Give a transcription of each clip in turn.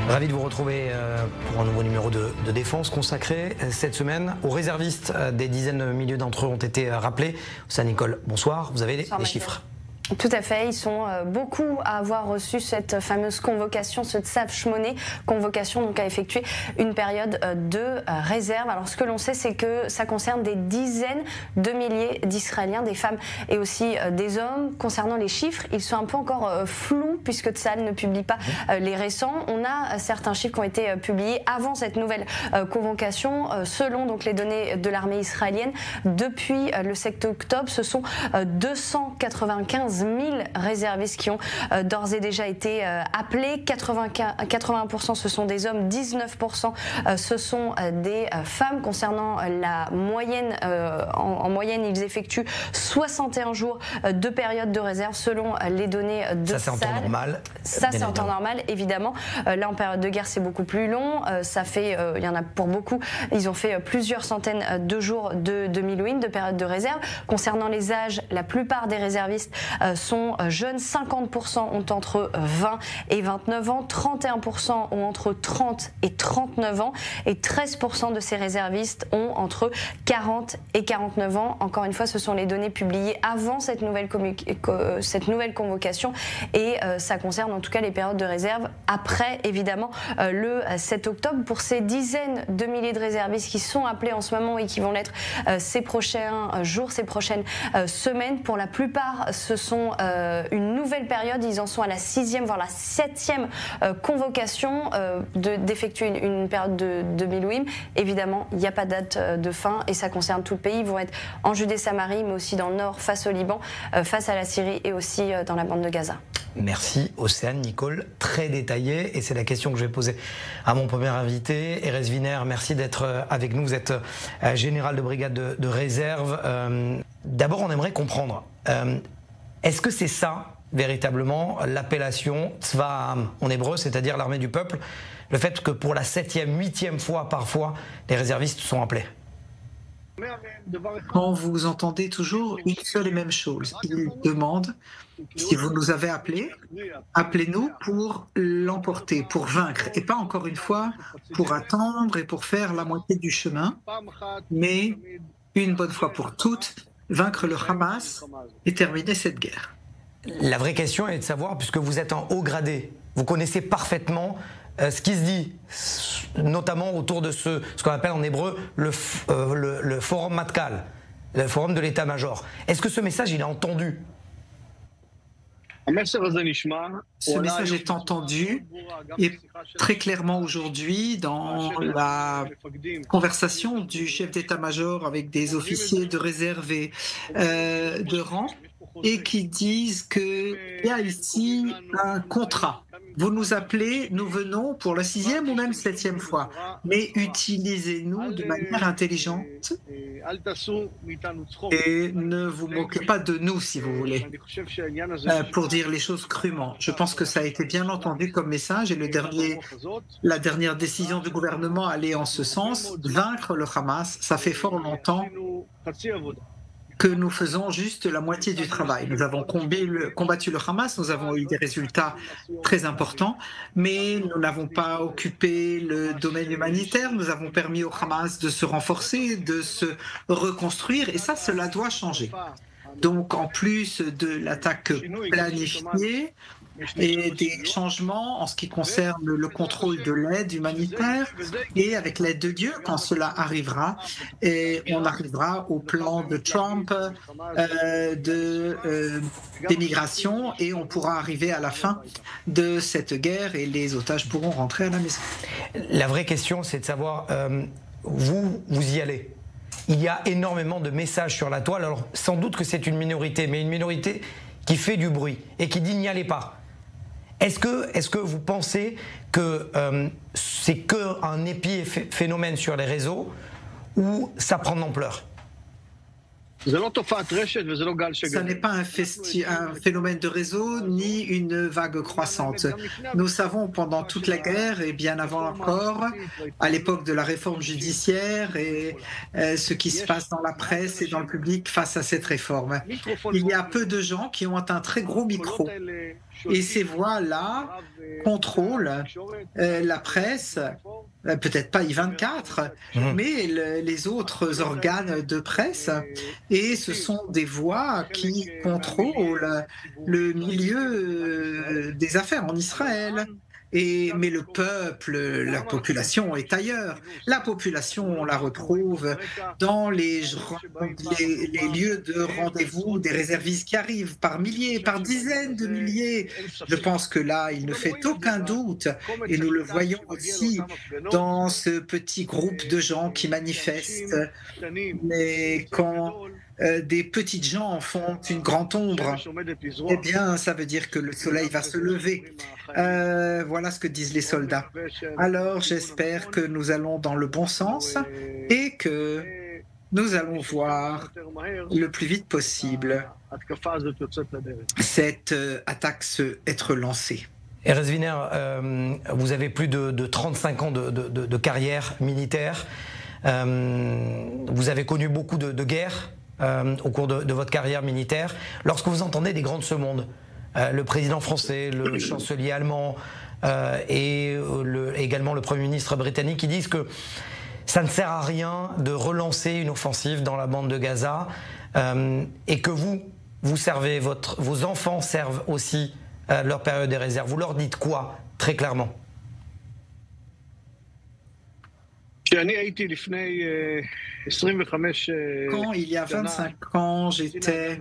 Ravi de vous retrouver pour un nouveau numéro de Défense consacré cette semaine aux réservistes. Des dizaines de milliers d'entre eux ont été rappelés. Nicole, bonsoir. Vous avez les chiffres? Tout à fait, ils sont beaucoup à avoir reçu cette fameuse convocation, ce Tzaf-Shmoné, convocation donc à effectuer une période de réserve. Alors ce que l'on sait, c'est que ça concerne des dizaines de milliers d'Israéliens, des femmes et aussi des hommes. Concernant les chiffres, ils sont un peu encore flous puisque Tzahal ne publie pas les récents. On a certains chiffres qui ont été publiés avant cette nouvelle convocation. Selon donc les données de l'armée israélienne, depuis le 7 octobre, ce sont 295 000 réservistes qui ont d'ores et déjà été appelés. 80% ce sont des hommes, 19% ce sont des femmes. Concernant la moyenne, en moyenne, ils effectuent 61 jours de période de réserve selon les données de Ça, c'est en temps normal. Ça, c'est en temps normal, évidemment. Là, en période de guerre, c'est beaucoup plus long. Ça fait, il y en a pour beaucoup, ils ont fait plusieurs centaines de jours de Milouim, de période de réserve. Concernant les âges, la plupart des réservistes sont jeunes. 50% ont entre 20 et 29 ans, 31% ont entre 30 et 39 ans et 13% de ces réservistes ont entre 40 et 49 ans. Encore une fois, ce sont les données publiées avant cette nouvelle convocation et ça concerne en tout cas les périodes de réserve après, évidemment, le 7 octobre. Pour ces dizaines de milliers de réservistes qui sont appelés en ce moment et qui vont l'être ces prochains jours, ces prochaines semaines, pour la plupart, ce sont une nouvelle période. Ils en sont à la 6e, voire la 7e convocation d'effectuer une période de Milouim. Évidemment, il n'y a pas de date de fin et ça concerne tout le pays. Ils vont être en Judée-Samarie, mais aussi dans le nord, face au Liban, face à la Syrie et aussi dans la bande de Gaza. Merci Océane, Nicole, très détaillé et c'est la question que je vais poser à mon premier invité, Erez Wiener. Merci d'être avec nous, vous êtes général de brigade de réserve. D'abord, on aimerait comprendre, est-ce que c'est ça véritablement l'appellation Tzva Ha'am en hébreu, c'est-à-dire l'armée du peuple, le fait que pour la 7e, 8e fois parfois, les réservistes sont appelés? Quand vous entendez toujours une seule et même chose, il demande, si vous nous avez appelés, appelez-nous pour l'emporter, pour vaincre, et pas encore une fois pour attendre et pour faire la moitié du chemin, mais une bonne fois pour toutes, vaincre le Hamas et terminer cette guerre. La vraie question est de savoir, puisque vous êtes en haut gradé, vous connaissez parfaitement ce qui se dit, notamment autour de ce qu'on appelle en hébreu le forum Matkal, le forum de l'état-major. Est-ce que ce message, il est entendu? Ce message est entendu et très clairement aujourd'hui dans la conversation du chef d'état-major avec des officiers de réserve et de rang, et qui disent qu'il y a ici un contrat. Vous nous appelez, nous venons pour la 6e ou même 7e fois, mais utilisez-nous de manière intelligente et ne vous moquez pas de nous, si vous voulez, pour dire les choses crûment. Je pense que ça a été bien entendu comme message et la dernière décision du gouvernement allait en ce sens, vaincre le Hamas. Ça fait fort longtemps que nous faisons juste la moitié du travail. Nous avons combattu le Hamas, nous avons eu des résultats très importants, mais nous n'avons pas occupé le domaine humanitaire, nous avons permis au Hamas de se renforcer, de se reconstruire, et ça, cela doit changer. Donc, en plus de l'attaque planifiée, et des changements en ce qui concerne le contrôle de l'aide humanitaire et avec l'aide de Dieu quand cela arrivera, et on arrivera au plan de Trump d'émigration et on pourra arriver à la fin de cette guerre et les otages pourront rentrer à la maison. La vraie question, c'est de savoir, vous y allez. Il y a énormément de messages sur la toile, alors sans doute que c'est une minorité, mais une minorité qui fait du bruit et qui dit n'y allez pas. Est-ce que vous pensez que c'est qu'un épiphénomène sur les réseaux ou ça prend de l'ampleur? Ça n'est pas un phénomène de réseau ni une vague croissante. Nous savons pendant toute la guerre et bien avant encore, à l'époque de la réforme judiciaire et ce qui se passe dans la presse et dans le public face à cette réforme. Il y a peu de gens qui ont un très gros micro. Et ces voix-là contrôlent la presse, peut-être pas I24, mais les autres organes de presse. Et ce sont des voix qui contrôlent le milieu des affaires en Israël. Mais le peuple, la population est ailleurs. La population, on la retrouve dans les lieux de rendez-vous des réservistes qui arrivent par milliers, par dizaines de milliers. Je pense que là, il ne fait aucun doute, et nous le voyons aussi dans ce petit groupe de gens qui manifestent. Mais quand des petites gens font une grande ombre, eh bien, ça veut dire que le soleil va se lever. Voilà ce que disent les soldats. Alors, j'espère que nous allons dans le bon sens et que nous allons voir le plus vite possible cette attaque être lancée. Erez Wiener, vous avez plus de 35 ans de carrière militaire. Vous avez connu beaucoup de guerres au cours de votre carrière militaire. Lorsque vous entendez des grands de ce monde, le président français, le chancelier allemand et également le Premier ministre britannique qui disent que ça ne sert à rien de relancer une offensive dans la bande de Gaza et que vous servez, vos enfants servent aussi leur période des réserves. Vous leur dites quoi, très clairement? Quand il y a 25 ans, j'étais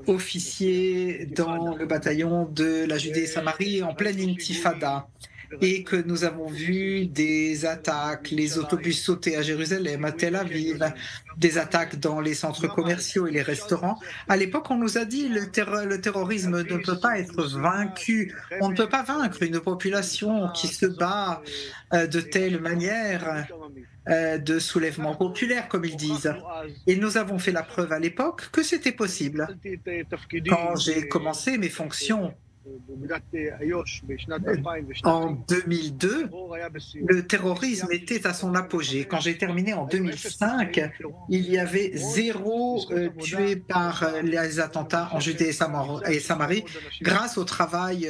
officier dans le bataillon de la Judée-Samarie en pleine intifada et que nous avons vu des attaques, les autobus sautés à Jérusalem, à Tel Aviv, des attaques dans les centres commerciaux et les restaurants. À l'époque, on nous a dit que le terrorisme ne peut pas être vaincu. On ne peut pas vaincre une population qui se bat de telle manière de soulèvement populaire, comme ils disent. Et nous avons fait la preuve à l'époque que c'était possible. Quand j'ai commencé mes fonctions en 2002, le terrorisme était à son apogée. Quand j'ai terminé en 2005, il y avait 0 tué par les attentats en Judée et Samarie grâce au travail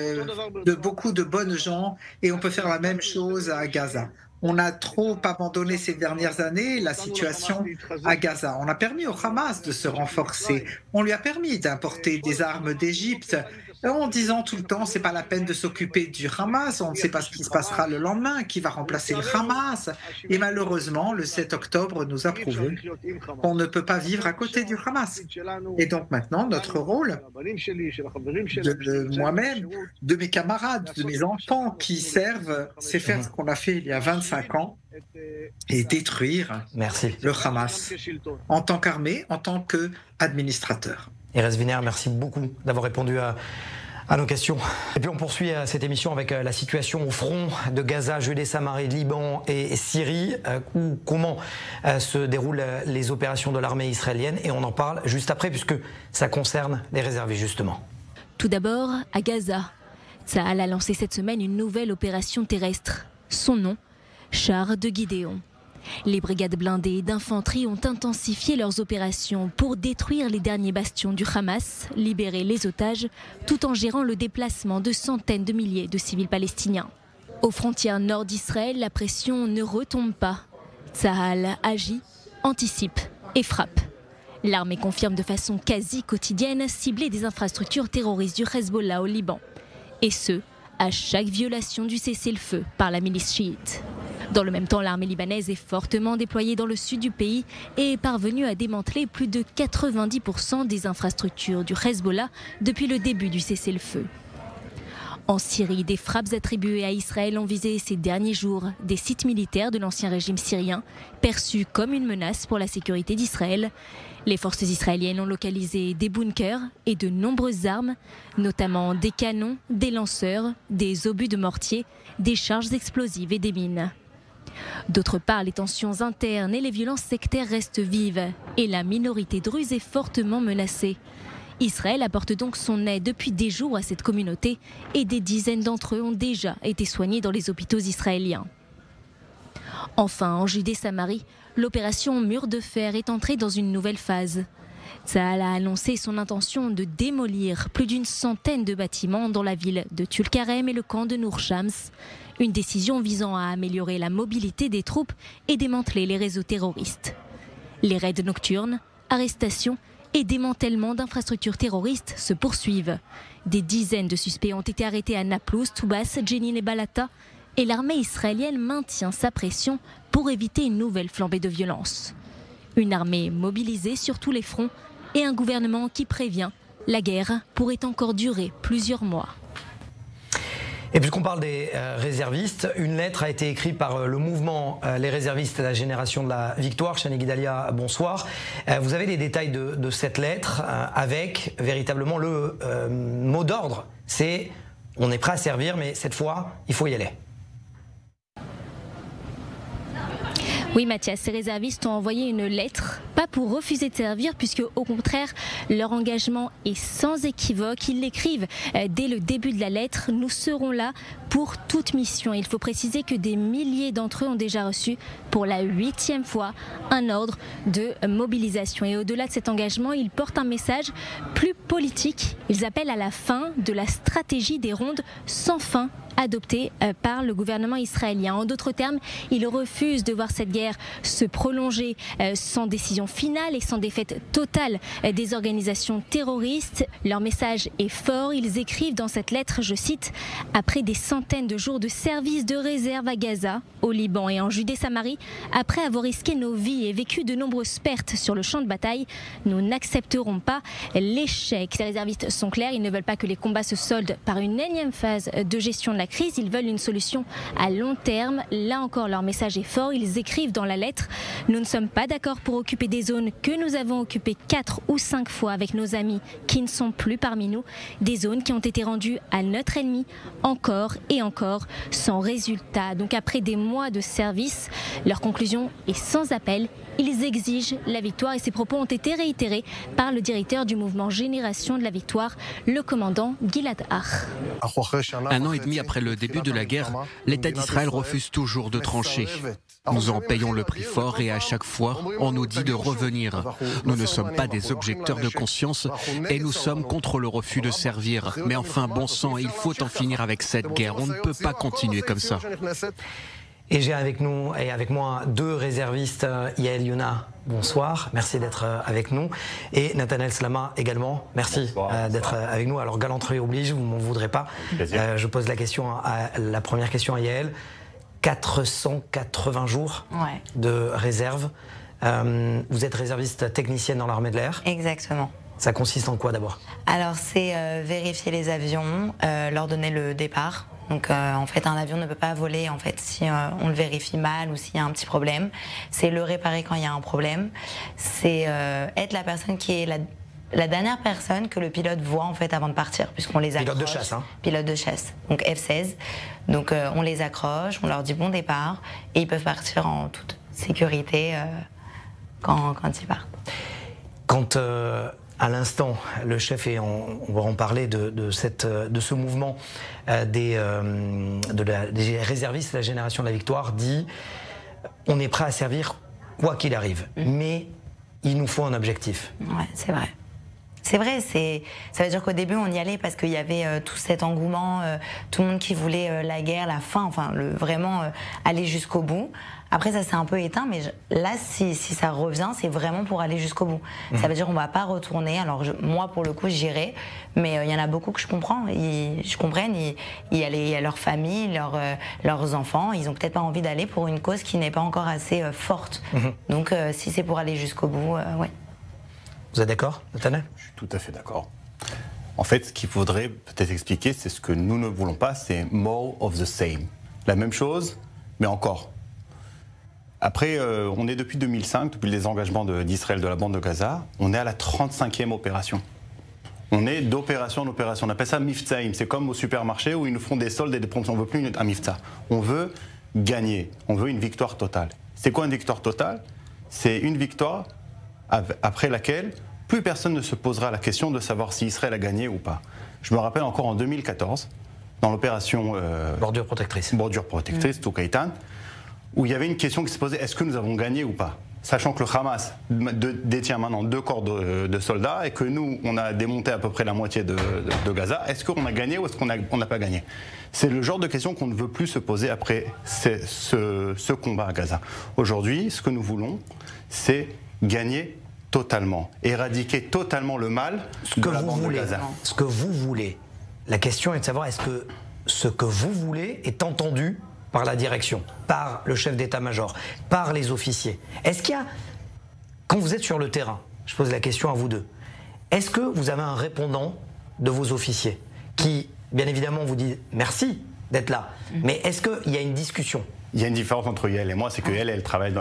de beaucoup de bonnes gens, et on peut faire la même chose à Gaza. On a trop abandonné ces dernières années la situation à Gaza. On a permis au Hamas de se renforcer. On lui a permis d'importer des armes d'Égypte en disant tout le temps c'est pas la peine de s'occuper du Hamas, on ne sait pas ce qui se passera le lendemain, qui va remplacer le Hamas. Et malheureusement, le 7 octobre nous a prouvé qu'on ne peut pas vivre à côté du Hamas. Et donc maintenant, notre rôle, de moi-même, de mes camarades, de mes enfants qui servent, c'est faire ce qu'on a fait il y a 25 ans et détruire le Hamas en tant qu'armée, en tant qu'administrateur. Erez Wiener, merci beaucoup d'avoir répondu à nos questions. Et puis on poursuit cette émission avec la situation au front de Gaza, Judée-Samarie, Liban et Syrie, où comment se déroulent les opérations de l'armée israélienne, et on en parle juste après puisque ça concerne les réservistes justement. Tout d'abord, à Gaza, Tsahal a lancé cette semaine une nouvelle opération terrestre. Son nom, Char de Gideon. Les brigades blindées d'infanterie ont intensifié leurs opérations pour détruire les derniers bastions du Hamas, libérer les otages, tout en gérant le déplacement de centaines de milliers de civils palestiniens. Aux frontières nord d'Israël, la pression ne retombe pas. Tsahal agit, anticipe et frappe. L'armée confirme de façon quasi quotidienne cibler des infrastructures terroristes du Hezbollah au Liban. Et ce, à chaque violation du cessez-le-feu par la milice chiite. Dans le même temps, l'armée libanaise est fortement déployée dans le sud du pays et est parvenue à démanteler plus de 90% des infrastructures du Hezbollah depuis le début du cessez-le-feu. En Syrie, des frappes attribuées à Israël ont visé ces derniers jours des sites militaires de l'ancien régime syrien, perçus comme une menace pour la sécurité d'Israël. Les forces israéliennes ont localisé des bunkers et de nombreuses armes, notamment des canons, des lanceurs, des obus de mortier, des charges explosives et des mines. D'autre part, les tensions internes et les violences sectaires restent vives et la minorité druze est fortement menacée. Israël apporte donc son aide depuis des jours à cette communauté et des dizaines d'entre eux ont déjà été soignés dans les hôpitaux israéliens. Enfin, en Judée-Samarie, l'opération Mur de Fer est entrée dans une nouvelle phase. Tsahal a annoncé son intention de démolir plus d'une centaine de bâtiments dans la ville de Tulkarem et le camp de Nour Shams. Une décision visant à améliorer la mobilité des troupes et démanteler les réseaux terroristes. Les raids nocturnes, arrestations et démantèlement d'infrastructures terroristes se poursuivent. Des dizaines de suspects ont été arrêtés à Naplouse, Toubas, Jenin et Balata et l'armée israélienne maintient sa pression pour éviter une nouvelle flambée de violence. Une armée mobilisée sur tous les fronts et un gouvernement qui prévient la guerre pourrait encore durer plusieurs mois. Et puisqu'on parle des réservistes, une lettre a été écrite par le mouvement Les réservistes à la génération de la victoire. Shani Guidalia, bonsoir. Vous avez les détails de cette lettre avec véritablement le mot d'ordre. C'est on est prêt à servir, mais cette fois, il faut y aller. Oui Mathias, ces réservistes ont envoyé une lettre, pas pour refuser de servir, puisque au contraire, leur engagement est sans équivoque. Ils l'écrivent dès le début de la lettre, nous serons là pour toute mission. Il faut préciser que des milliers d'entre eux ont déjà reçu pour la 8e fois un ordre de mobilisation. Et au-delà de cet engagement, ils portent un message plus politique. Ils appellent à la fin de la stratégie des rondes sans fin adoptée par le gouvernement israélien. En d'autres termes, ils refusent de voir cette guerre se prolonger sans décision finale et sans défaite totale des organisations terroristes. Leur message est fort. Ils écrivent dans cette lettre, je cite, « Après des centaines de jours de service de réserve à Gaza, au Liban et en Judée-Samarie, après avoir risqué nos vies et vécu de nombreuses pertes sur le champ de bataille, nous n'accepterons pas l'échec. » Ces réservistes sont clairs, ils ne veulent pas que les combats se soldent par une énième phase de gestion de la crise, ils veulent une solution à long terme. Là encore, leur message est fort. Ils écrivent dans la lettre « Nous ne sommes pas d'accord pour occuper des zones que nous avons occupées 4 ou 5 fois avec nos amis qui ne sont plus parmi nous, des zones qui ont été rendues à notre ennemi encore et encore sans résultat. » Donc après des mois de service, leur conclusion est sans appel. Ils exigent la victoire et ces propos ont été réitérés par le directeur du mouvement Génération de la Victoire, le commandant Gilad Ach. Un an et demi après le début de la guerre, l'État d'Israël refuse toujours de trancher. Nous en payons le prix fort et à chaque fois, on nous dit de revenir. Nous ne sommes pas des objecteurs de conscience et nous sommes contre le refus de servir. Mais enfin, bon sang, il faut en finir avec cette guerre. On ne peut pas continuer comme ça. Et j'ai avec nous et avec moi 2 réservistes, Yael Yuna, bonsoir, merci d'être avec nous, et Nathanaël Slama également, merci d'être avec nous. Alors galanterie oblige, vous ne m'en voudrez pas. Je pose la première question à Yael. 480 jours de réserve. Vous êtes réserviste technicienne dans l'armée de l'air. Exactement. Ça consiste en quoi d'abord? Alors c'est vérifier les avions, leur donner le départ. Donc en fait un avion ne peut pas voler en fait si on le vérifie mal ou s'il y a un petit problème. C'est le réparer quand il y a un problème. C'est être la personne qui est la dernière personne que le pilote voit en fait avant de partir, puisqu'on les accroche. Pilote de chasse, hein. Pilote de chasse, donc F-16. Donc on les accroche, on leur dit bon départ et ils peuvent partir en toute sécurité quand ils partent. Quand à l'instant, le chef, et on va en parler de ce mouvement des réservistes de la génération de la victoire, dit on est prêt à servir quoi qu'il arrive, mais il nous faut un objectif. Ouais, c'est vrai. C'est vrai, ça veut dire qu'au début on y allait parce qu'il y avait tout cet engouement, tout le monde qui voulait la guerre, la fin, enfin vraiment aller jusqu'au bout. Après ça s'est un peu éteint, mais là si ça revient, c'est vraiment pour aller jusqu'au bout. Ça veut dire qu'on va pas retourner. Alors moi pour le coup j'irai, mais il y en a beaucoup que je comprends, je comprenne, il y a leur famille, leurs enfants, ils ont peut-être pas envie d'aller pour une cause qui n'est pas encore assez forte. Donc si c'est pour aller jusqu'au bout, ouais. Vous êtes d'accord, Nathanaël? Je suis tout à fait d'accord. En fait, ce qu'il faudrait peut-être expliquer, c'est ce que nous ne voulons pas, c'est more of the same. La même chose, mais encore. Après, on est depuis 2005, depuis les engagements d'Israël de la bande de Gaza, on est à la 35e opération. On est d'opération en opération. On appelle ça Miftaim. C'est comme au supermarché où ils nous font des soldes et des promotions. On ne veut plus un Mifta. On veut gagner, on veut une victoire totale. C'est quoi une victoire totale? C'est une victoire après laquelle plus personne ne se posera la question de savoir si Israël a gagné ou pas. Je me rappelle encore en 2014, dans l'opération Bordure protectrice, Tzוק Eitan, où il y avait une question qui se posait, est-ce que nous avons gagné ou pas? Sachant que le Hamas détient maintenant 2 corps de soldats et que nous, on a démonté à peu près la moitié de Gaza, est-ce qu'on a gagné ou est-ce qu'on n'a pas gagné? C'est le genre de question qu'on ne veut plus se poser après ce combat à Gaza. Aujourd'hui, ce que nous voulons, c'est gagner totalement, éradiquer totalement le mal de la bande de Gaza. Ce que vous voulez, la question est de savoir est-ce que ce que vous voulez est entendu par la direction, par le chef d'état-major, par les officiers. Est-ce qu'il y a, quand vous êtes sur le terrain, je pose la question à vous deux, est-ce que vous avez un répondant de vos officiers qui, bien évidemment, vous dit merci d'être là, mais est-ce qu'il y a une discussion? Il y a une différence entre Yael et moi, c'est qu'elle,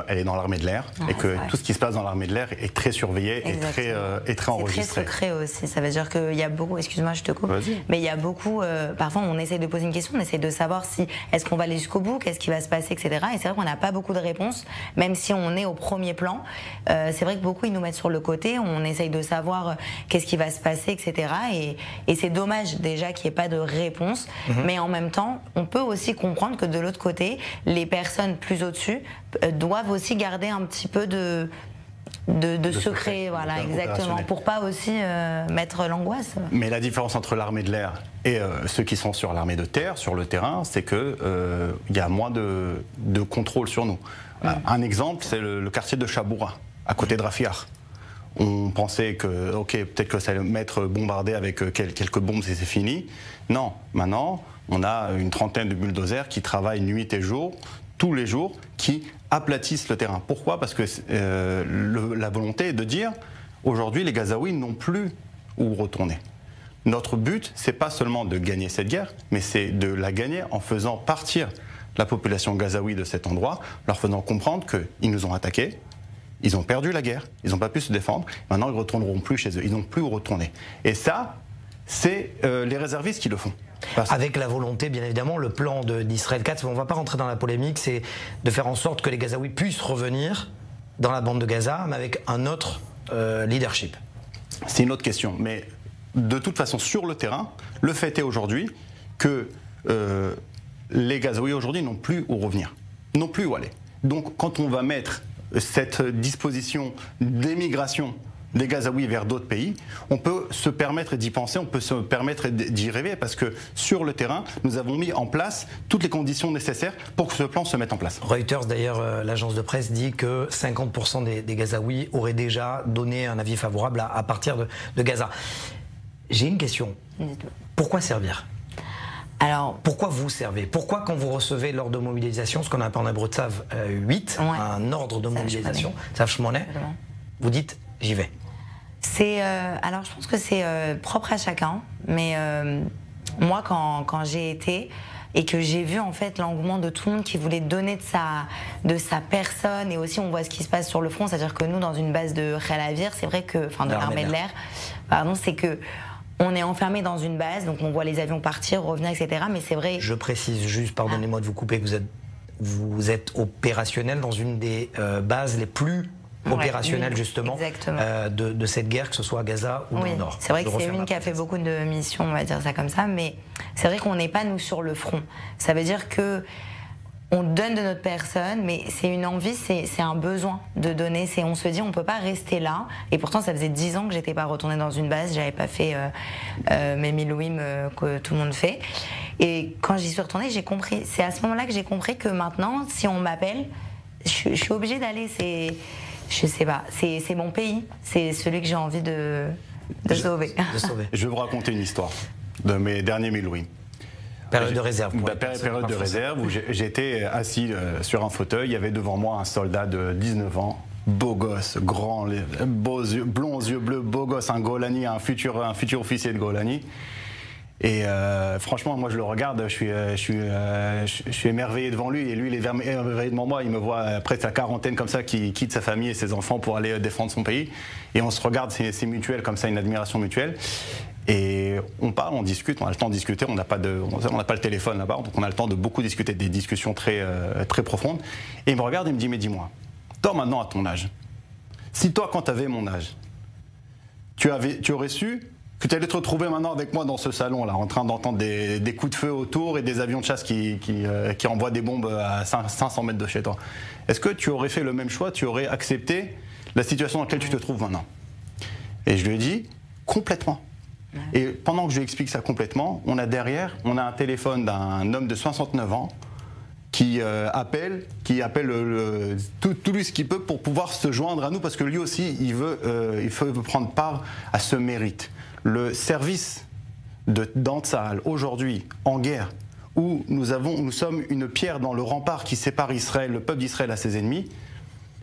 elle est dans l'armée de l'air et que tout ce qui se passe dans l'armée de l'air est très surveillé et très enregistré. C'est très secret aussi, ça veut dire qu'il y a beaucoup, excuse-moi je te coupe, mais il y a beaucoup, parfois on essaie de poser une question, on essaie de savoir si, est-ce qu'on va aller jusqu'au bout, qu'est-ce qui va se passer, etc. Et c'est vrai qu'on n'a pas beaucoup de réponses, même si on est au premier plan. C'est vrai que beaucoup ils nous mettent sur le côté, on essaye de savoir qu'est-ce qui va se passer, etc. Et c'est dommage déjà qu'il n'y ait pas de réponse, mais en même temps, on peut aussi comprendre que de l'autre côté, les personnes plus au-dessus doivent aussi garder un petit peu de secret, voilà, exactement, pour pas aussi mettre l'angoisse. Mais la différence entre l'armée de l'air et ceux qui sont sur l'armée de terre, sur le terrain, c'est que il y a moins de contrôle sur nous. Un exemple, c'est le quartier de Chaboura, à côté de Rafiah. On pensait que, ok, peut-être que ça allait m'être bombardé avec quelques bombes et c'est fini. Non, maintenant, on a une trentaine de bulldozers qui travaillent nuit et jour, tous les jours, qui aplatissent le terrain. Pourquoi? Parce que la volonté est de dire, aujourd'hui, les Gazaouis n'ont plus où retourner. Notre but, c'est pas seulement de gagner cette guerre, mais c'est de la gagner en faisant partir la population gazaoui de cet endroit, leur faisant comprendre qu'ils nous ont attaqués, ils ont perdu la guerre, ils n'ont pas pu se défendre, maintenant ils ne retourneront plus chez eux, ils n'ont plus où retourner. Et ça, c'est les réservistes qui le font. Avec la volonté, bien évidemment, le plan d'Israël 4, on ne va pas rentrer dans la polémique, c'est de faire en sorte que les Gazaouis puissent revenir dans la bande de Gaza, mais avec un autre leadership. C'est une autre question, mais de toute façon, sur le terrain, le fait est aujourd'hui que les Gazaouis aujourd'hui n'ont plus où revenir, n'ont plus où aller. Donc quand on va mettre cette disposition d'émigration des Gazaouis vers d'autres pays, on peut se permettre d'y penser, on peut se permettre d'y rêver, parce que sur le terrain, nous avons mis en place toutes les conditions nécessaires pour que ce plan se mette en place. Reuters, d'ailleurs, l'agence de presse dit que 50% des Gazaouis auraient déjà donné un avis favorable à partir de Gaza. J'ai une question. Pourquoi servir ? Alors, pourquoi vous servez? Pourquoi quand vous recevez l'ordre de mobilisation, ce qu'on appelle en hébreu Tzav 8, un ordre de mobilisation, Tzav Shmoneh, vous dites j'y vais? Alors je pense que c'est propre à chacun, mais moi quand j'ai été et que j'ai vu en fait l'engouement de tout le monde qui voulait donner de sa personne, et aussi on voit ce qui se passe sur le front, c'est-à-dire que nous dans une base de Khel Avir, c'est vrai que, enfin de l'armée de l'air, pardon, c'est que on est enfermé dans une base, donc on voit les avions partir, revenir, etc. Mais c'est vrai. Je précise juste, pardonnez-moi de vous couper, que vous êtes opérationnel dans une des bases les plus opérationnelles justement de cette guerre, que ce soit à Gaza ou dans le Nord. C'est vrai que c'est une qui a fait beaucoup de missions, on va dire ça comme ça, mais c'est vrai qu'on n'est pas nous sur le front. Ça veut dire que on donne de notre personne, mais c'est une envie, c'est un besoin de donner. On se dit, on ne peut pas rester là. Et pourtant, ça faisait 10 ans que je n'étais pas retournée dans une base. Je n'avais pas fait mes Milouim que tout le monde fait. Et quand j'y suis retournée, j'ai compris. C'est à ce moment-là que j'ai compris que maintenant, si on m'appelle, je suis obligée d'aller. Je sais pas, c'est mon pays. C'est celui que j'ai envie de sauver. Je vais vous raconter une histoire de mes derniers Milouim. Période de réserve. Période de réserve où j'étais assis sur un fauteuil. Il y avait devant moi un soldat de 19 ans, beau gosse, grand, beaux yeux, blonds yeux bleus, beau gosse, un Golani, un futur officier de Golani. Et franchement, moi je le regarde, je suis émerveillé devant lui, et lui il est émerveillé devant moi. Il me voit presque à quarantaine comme ça, qui quitte sa famille et ses enfants pour aller défendre son pays. Et on se regarde, c'est mutuel comme ça, une admiration mutuelle. Et on parle, on discute, on a le temps de discuter, on n'a pas le téléphone là-bas, donc on a le temps de beaucoup discuter, des discussions très profondes. Et il me regarde et me dit, mais dis-moi, toi maintenant à ton âge, si toi quand tu avais mon âge, tu aurais su que tu allais te retrouver maintenant avec moi dans ce salon-là, en train d'entendre des coups de feu autour et des avions de chasse qui envoient des bombes à 500 mètres de chez toi. Est-ce que tu aurais fait le même choix, tu aurais accepté la situation dans laquelle tu te trouves maintenant? Et je lui ai dit, complètement. Et pendant que je lui explique ça complètement, on a un téléphone d'un homme de 69 ans qui appelle tout lui ce qu'il peut pour pouvoir se joindre à nous, parce que lui aussi, il veut prendre part à ce mérite. Le service dans Tsahal, aujourd'hui, en guerre, où nous sommes une pierre dans le rempart qui sépare Israël, le peuple d'Israël à ses ennemis,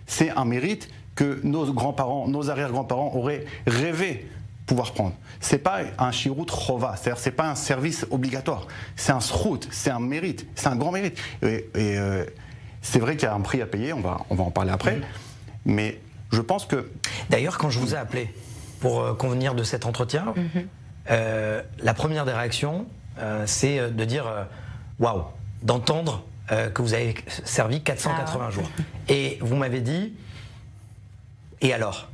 c'est un mérite que nos grands-parents, nos arrière-grands-parents auraient rêvé pouvoir prendre. C'est pas un shirout chova, c'est-à-dire c'est pas un service obligatoire, c'est un srout, c'est un mérite, c'est un grand mérite. Et c'est vrai qu'il y a un prix à payer, on va en parler après, mais je pense que... D'ailleurs, quand je vous ai appelé pour convenir de cet entretien, la première des réactions, c'est de dire waouh, d'entendre que vous avez servi 480 jours. Et vous m'avez dit, et alors?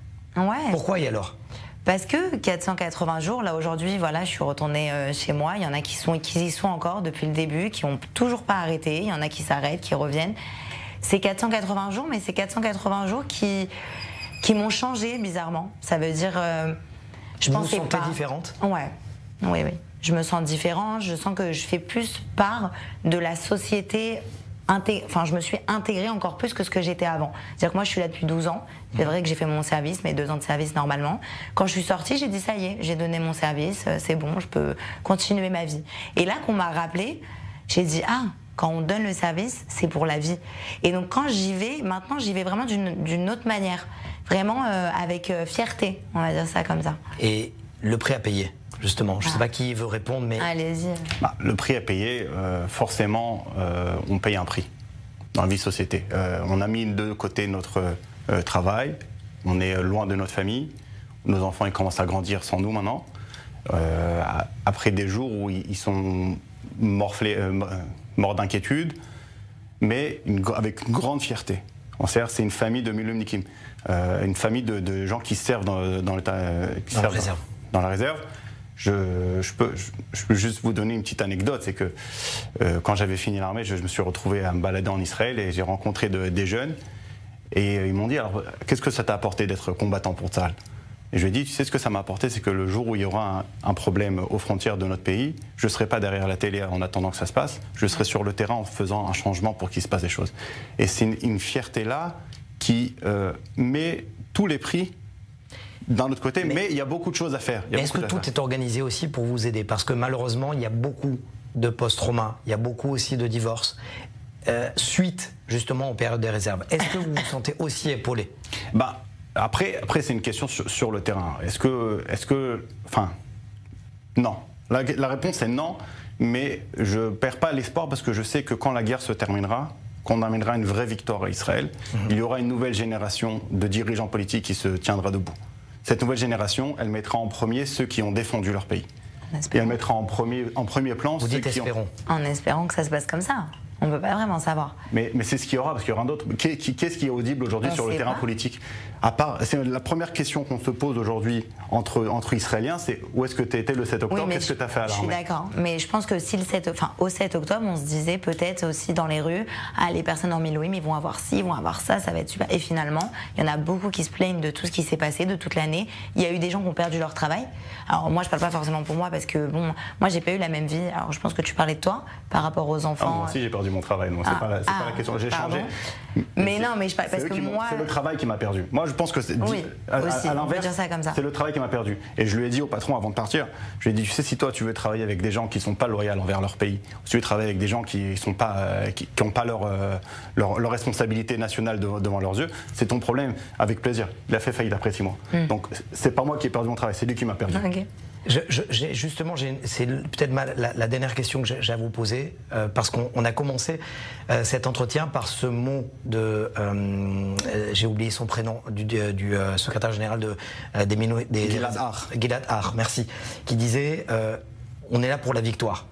Pourquoi et alors? Parce que 480 jours, là aujourd'hui, voilà, je suis retournée chez moi. Il y en a qui y sont encore depuis le début, qui n'ont toujours pas arrêté. Il y en a qui s'arrêtent, qui reviennent. C'est 480 jours, mais c'est 480 jours qui m'ont changé bizarrement. Ça veut dire, je pensais pas. Vous vous sentez différente? Ouais, oui. Je me sens différente. Je sens que je fais plus part de la société. Enfin, je me suis intégrée encore plus que ce que j'étais avant. C'est-à-dire que moi, je suis là depuis 12 ans. C'est vrai que j'ai fait mon service, mes 2 ans de service normalement. Quand je suis sortie, j'ai dit ça y est, j'ai donné mon service, c'est bon, je peux continuer ma vie. Et là, qu'on m'a rappelé, j'ai dit quand on donne le service, c'est pour la vie. Et donc, quand j'y vais, maintenant, j'y vais vraiment d'une autre manière. Vraiment avec fierté, on va dire ça comme ça. Et le prix à payer, justement, je ne sais pas qui veut répondre, mais... Allez-y. Le prix à payer, forcément, on paye un prix dans la vie de société. On a mis de côté notre travail, on est loin de notre famille, nos enfants ils commencent à grandir sans nous maintenant, après des jours où ils sont morts d'inquiétude, mais avec une grande fierté. C'est une famille de Milum Nikim, une famille de gens qui servent dans la réserve. Je peux juste vous donner une petite anecdote, c'est que quand j'avais fini l'armée, je me suis retrouvé à me balader en Israël et j'ai rencontré des jeunes et ils m'ont dit, alors qu'est-ce que ça t'a apporté d'être combattant pour Tsahal? Et je lui ai dit, tu sais ce que ça m'a apporté, c'est que le jour où il y aura un problème aux frontières de notre pays, je ne serai pas derrière la télé en attendant que ça se passe, je serai sur le terrain en faisant un changement pour qu'il se passe des choses. Et c'est une fierté-là qui met tous les prix d'un autre côté, mais il y a beaucoup de choses à faire. Mais est-ce que tout est organisé aussi pour vous aider? Parce que malheureusement, il y a beaucoup de post-trauma, il y a beaucoup aussi de divorces, suite justement aux périodes des réserves. Est-ce que vous vous sentez aussi épaulé? Après c'est une question sur le terrain. Enfin, non. La réponse est non, mais je ne perds pas l'espoir parce que je sais que quand la guerre se terminera, qu'on amènera une vraie victoire à Israël, il y aura une nouvelle génération de dirigeants politiques qui se tiendra debout. Cette nouvelle génération, elle mettra en premier ceux qui ont défendu leur pays. Et elle mettra en premier plan ceux qui ont... En espérant que ça se passe comme ça. On ne peut pas vraiment savoir. Mais c'est ce qu'il y aura, parce qu'il y aura d'autres. Qu'est-ce qui est audible aujourd'hui sur le terrain politique? À part, c'est la première question qu'on se pose aujourd'hui entre Israéliens, c'est où est-ce que tu étais le 7 octobre? Qu'est-ce que tu as fait à l'armée? Je suis d'accord, mais je pense que si au 7 octobre, on se disait peut-être aussi dans les rues, les personnes en Milouim, ils vont avoir ci, ils vont avoir ça va être super. Et finalement, il y en a beaucoup qui se plaignent de tout ce qui s'est passé, de toute l'année. Il y a eu des gens qui ont perdu leur travail. Alors moi, je parle pas forcément pour moi, parce que bon, moi, j'ai pas eu la même vie. Alors je pense que tu parlais de toi par rapport aux enfants. Moi aussi, j'ai perdu mon travail, donc c'est pas la question. J'ai changé. Mais non, mais je parle parce que moi. C'est le travail qui m'a perdu. Moi, je pense que c'est. Oui, aussi, à l'inverse, c'est le travail qui m'a perdu. Et je lui ai dit au patron avant de partir, je lui ai dit, tu sais, si toi tu veux travailler avec des gens qui sont pas loyaux envers leur pays, si tu veux travailler avec des gens qui sont pas, qui ont pas leur responsabilité nationale devant leurs yeux, c'est ton problème. Avec plaisir. Il a fait faillite après 6 mois. Donc c'est pas moi qui ai perdu mon travail, c'est lui qui m'a perdu. Okay. Justement, c'est peut-être la dernière question que j'ai à vous poser, parce qu'on a commencé cet entretien par ce mot de, j'ai oublié son prénom, du secrétaire général des Gilad Har. Gilad Har, merci, qui disait on est là pour la victoire.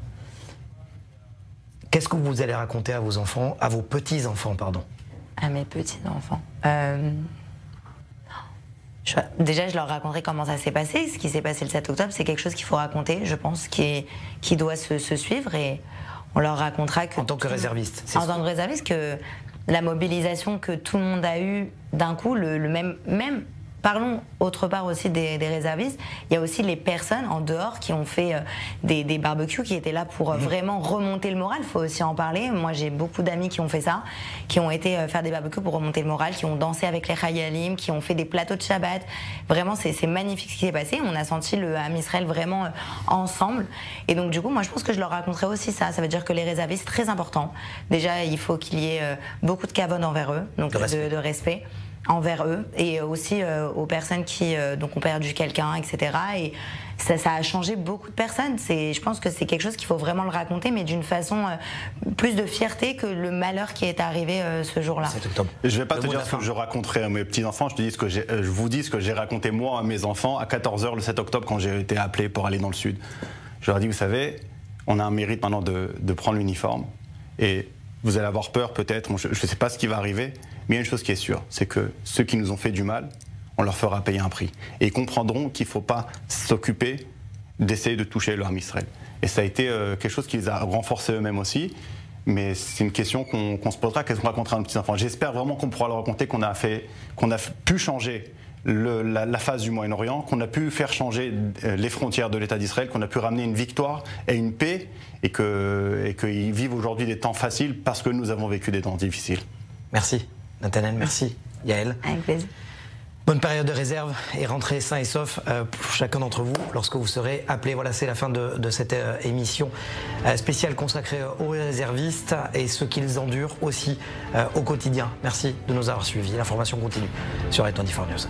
Qu'est-ce que vous allez raconter à vos enfants, à vos petits-enfants, pardon? À mes petits-enfants. Déjà, je leur raconterai comment ça s'est passé. Ce qui s'est passé le 7 octobre, c'est quelque chose qu'il faut raconter, je pense, qui doit se suivre. Et on leur racontera que... En tant que réserviste. En tant que réserviste, que la mobilisation que tout le monde a eue d'un coup, même parlons autre part aussi des réservistes, il y a aussi les personnes en dehors qui ont fait des barbecues, qui étaient là pour vraiment remonter le moral, il faut aussi en parler. Moi j'ai beaucoup d'amis qui ont fait ça, qui ont été faire des barbecues pour remonter le moral, qui ont dansé avec les Chayalim, qui ont fait des plateaux de Shabbat. Vraiment c'est magnifique ce qui s'est passé, on a senti le Ham Israël vraiment ensemble. Et donc du coup moi je pense que je leur raconterai aussi ça veut dire que les réservistes, c'est très important. Déjà il faut qu'il y ait beaucoup de kavod envers eux, donc de respect envers eux et aussi aux personnes qui donc ont perdu quelqu'un, etc. Et ça a changé beaucoup de personnes. Je pense que c'est quelque chose qu'il faut vraiment le raconter, mais d'une façon plus de fierté que le malheur qui est arrivé ce jour-là. Je ne vais pas te dire ce que je raconterai à mes petits-enfants, je vous dis ce que j'ai raconté moi à mes enfants à 14h le 7 octobre quand j'ai été appelé pour aller dans le sud. Je leur ai dit, vous savez, on a un mérite maintenant de prendre l'uniforme et vous allez avoir peur peut-être, je ne sais pas ce qui va arriver, mais il y a une chose qui est sûre, c'est que ceux qui nous ont fait du mal, on leur fera payer un prix. Et ils comprendront qu'il ne faut pas s'occuper d'essayer de toucher le Ham Israël. Et ça a été quelque chose qui les a renforcés eux-mêmes aussi, mais c'est une question qu'on se posera, qu'est-ce qu'on racontera à nos petits-enfants. J'espère vraiment qu'on pourra leur raconter qu'on a pu changer la phase du Moyen-Orient, qu'on a pu faire changer les frontières de l'État d'Israël, qu'on a pu ramener une victoire et une paix, et qu'ils vivent aujourd'hui des temps faciles parce que nous avons vécu des temps difficiles. Merci Nathanaël, merci Yael. Avec plaisir. Bonne période de réserve et rentrez sain et sauf pour chacun d'entre vous lorsque vous serez appelés. Voilà, c'est la fin de cette émission spéciale consacrée aux réservistes et ce qu'ils endurent aussi au quotidien. Merci de nous avoir suivis. L'information continue sur i24 News.